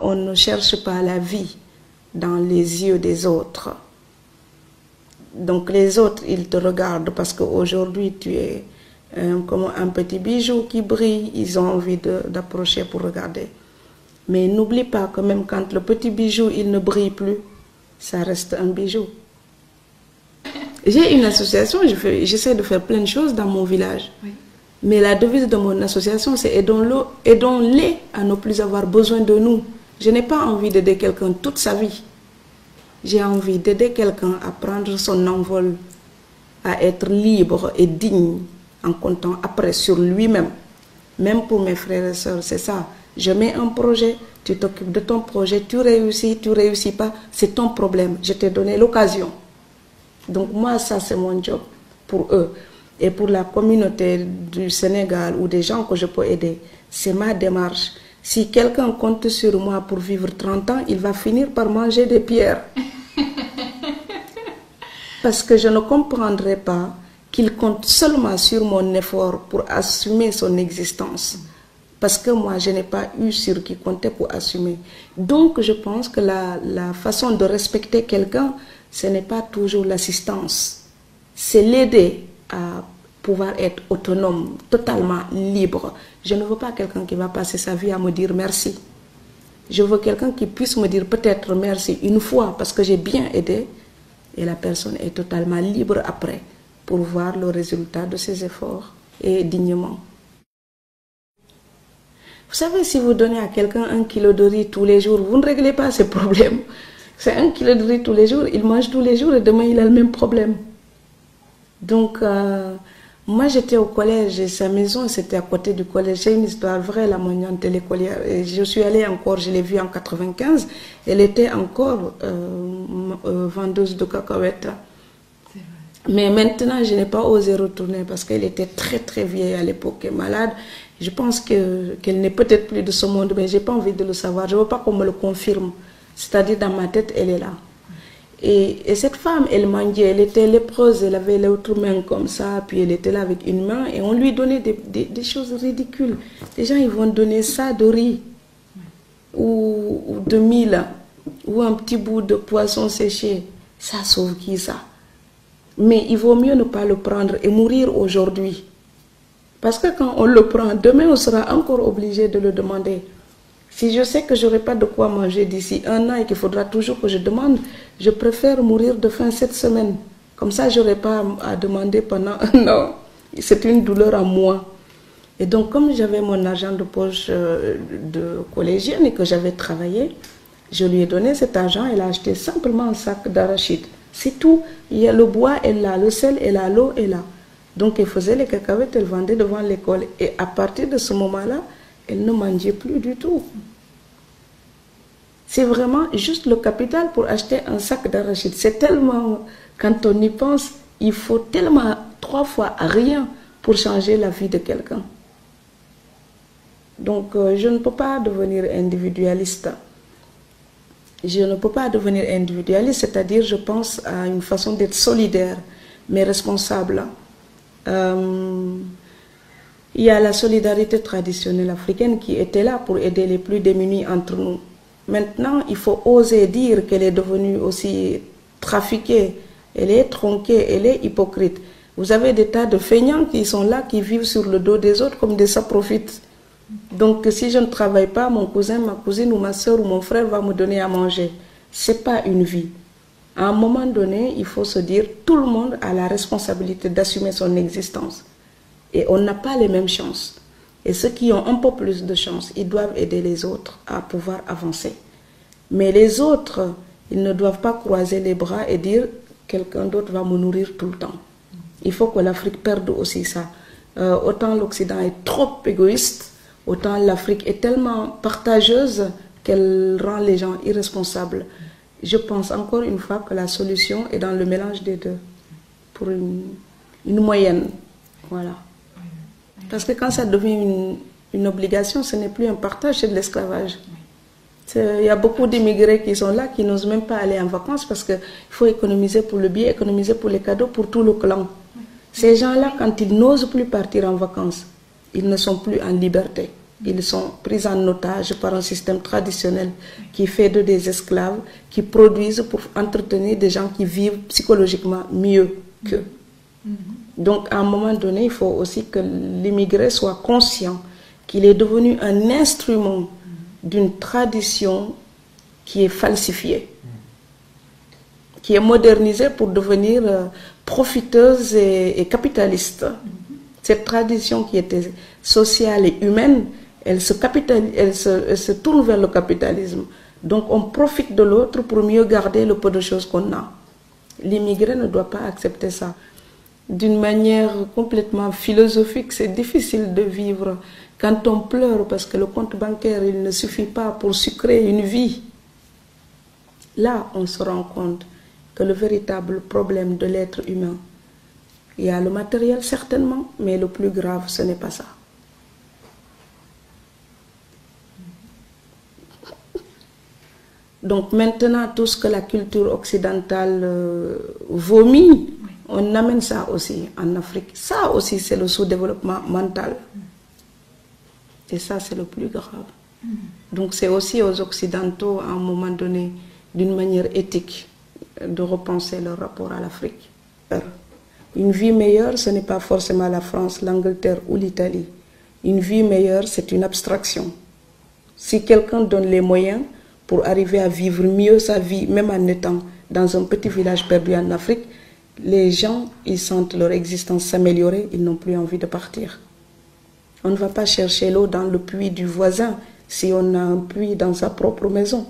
On ne cherche pas la vie dans les yeux des autres. Donc les autres, ils te regardent parce qu'aujourd'hui, tu es comme un petit bijou qui brille. Ils ont envie d'approcher pour regarder. Mais n'oublie pas que même quand le petit bijou, il ne brille plus, ça reste un bijou. J'ai une association, j'essaie de faire plein de choses dans mon village. Oui. Mais la devise de mon association, c'est aidons-les à ne plus avoir besoin de nous. Je n'ai pas envie d'aider quelqu'un toute sa vie. J'ai envie d'aider quelqu'un à prendre son envol, à être libre et digne en comptant après sur lui-même. Même pour mes frères et sœurs, c'est ça. Je mets un projet, tu t'occupes de ton projet, tu réussis pas, c'est ton problème. Je t'ai donné l'occasion. Donc moi, ça c'est mon job pour eux. Et pour la communauté du Sénégal ou des gens que je peux aider, c'est ma démarche. Si quelqu'un compte sur moi pour vivre 30 ans, il va finir par manger des pierres. Parce que je ne comprendrai pas qu'il compte seulement sur mon effort pour assumer son existence. Parce que moi, je n'ai pas eu sur qui compter pour assumer. Donc, je pense que la façon de respecter quelqu'un, ce n'est pas toujours l'assistance. C'est l'aider à pouvoir être autonome, totalement libre. Je ne veux pas quelqu'un qui va passer sa vie à me dire merci. Je veux quelqu'un qui puisse me dire peut-être merci une fois parce que j'ai bien aidé et la personne est totalement libre après pour voir le résultat de ses efforts et dignement. Vous savez, si vous donnez à quelqu'un 1 kilo de riz tous les jours, vous ne réglez pas ses problèmes. C'est 1 kilo de riz tous les jours, il mange tous les jours et demain il a le même problème. Donc, moi j'étais au collège et sa maison c'était à côté du collège. J'ai une histoire vraie, la mognante de l'écolière. Et je suis allée encore, je l'ai vue en 95, elle était encore vendeuse de cacahuètes. Mais maintenant, je n'ai pas osé retourner parce qu'elle était très vieille à l'époque et malade. Je pense qu'elle n'est peut-être plus de ce monde, mais je n'ai pas envie de le savoir. Je ne veux pas qu'on me le confirme. C'est-à-dire, dans ma tête, elle est là. Et cette femme, elle mendiait, elle était lépreuse, elle avait l'autre main comme ça, puis elle était là avec une main, et on lui donnait des choses ridicules. Les gens, ils vont donner ça de riz, ou de mille, ou un petit bout de poisson séché. Ça sauve qui ça? Mais il vaut mieux ne pas le prendre et mourir aujourd'hui. Parce que quand on le prend, demain on sera encore obligé de le demander. Si je sais que je n'aurai pas de quoi manger d'ici 1 an et qu'il faudra toujours que je demande, je préfère mourir de faim cette semaine. Comme ça, je n'aurai pas à demander pendant 1 an. C'est une douleur à moi. Et donc, comme j'avais mon argent de poche de collégienne et que j'avais travaillé, je lui ai donné cet argent. Elle a acheté simplement un sac d'arachide. C'est tout. Il y a le bois, elle l'a, le sel, elle a, l'eau, elle a. Donc, elle faisait les cacahuètes, elle vendait devant l'école. Et à partir de ce moment-là, elle ne mangeait plus du tout. C'est vraiment juste le capital pour acheter un sac d'arachide. C'est tellement, quand on y pense, il faut tellement 3 fois rien pour changer la vie de quelqu'un. Donc, je ne peux pas devenir individualiste. Je ne peux pas devenir individualiste, c'est-à-dire, je pense à une façon d'être solidaire, mais responsable. Il y a la solidarité traditionnelle africaine qui était là pour aider les plus démunis entre nous. Maintenant, il faut oser dire qu'elle est devenue aussi trafiquée, elle est tronquée, elle est hypocrite. Vous avez des tas de feignants qui sont là, qui vivent sur le dos des autres comme des saprofites. Donc, si je ne travaille pas, mon cousin, ma cousine ou ma soeur ou mon frère va me donner à manger. Ce n'est pas une vie. À un moment donné, il faut se dire, tout le monde a la responsabilité d'assumer son existence. Et on n'a pas les mêmes chances. Et ceux qui ont un peu plus de chance, ils doivent aider les autres à pouvoir avancer. Mais les autres, ils ne doivent pas croiser les bras et dire quelqu'un d'autre va me nourrir tout le temps. Il faut que l'Afrique perde aussi ça. Autant l'Occident est trop égoïste, autant l'Afrique est tellement partageuse qu'elle rend les gens irresponsables. Je pense encore une fois que la solution est dans le mélange des deux, pour une moyenne. Voilà. Parce que quand ça devient une obligation, ce n'est plus un partage, c'est de l'esclavage. Il y a beaucoup d'immigrés qui sont là, qui n'osent même pas aller en vacances parce qu'il faut économiser pour le billet, économiser pour les cadeaux, pour tout le clan. Ces gens-là, quand ils n'osent plus partir en vacances, ils ne sont plus en liberté. Ils sont pris en otage par un système traditionnel qui fait d'eux des esclaves, qui produisent pour entretenir des gens qui vivent psychologiquement mieux qu'eux. Donc, à un moment donné, il faut aussi que l'immigré soit conscient qu'il est devenu un instrument d'une tradition qui est falsifiée, qui est modernisée pour devenir profiteuse et capitaliste. Cette tradition qui était sociale et humaine, elle se tourne vers le capitalisme. Donc on profite de l'autre pour mieux garder le peu de choses qu'on a. L'immigré ne doit pas accepter ça. D'une manière complètement philosophique, c'est difficile de vivre quand on pleure parce que le compte bancaire, il ne suffit pas pour sucrer une vie. Là, on se rend compte que le véritable problème de l'être humain, il y a le matériel certainement, mais le plus grave, ce n'est pas ça. Donc maintenant, tout ce que la culture occidentale vomit, on amène ça aussi en Afrique. Ça aussi, c'est le sous-développement mental. Et ça, c'est le plus grave. Donc c'est aussi aux Occidentaux, à un moment donné, d'une manière éthique, de repenser leur rapport à l'Afrique. Une vie meilleure, ce n'est pas forcément la France, l'Angleterre ou l'Italie. Une vie meilleure, c'est une abstraction. Si quelqu'un donne les moyens pour arriver à vivre mieux sa vie, même en étant dans un petit village perdu en Afrique, les gens, ils sentent leur existence s'améliorer, ils n'ont plus envie de partir. On ne va pas chercher l'eau dans le puits du voisin si on a un puits dans sa propre maison.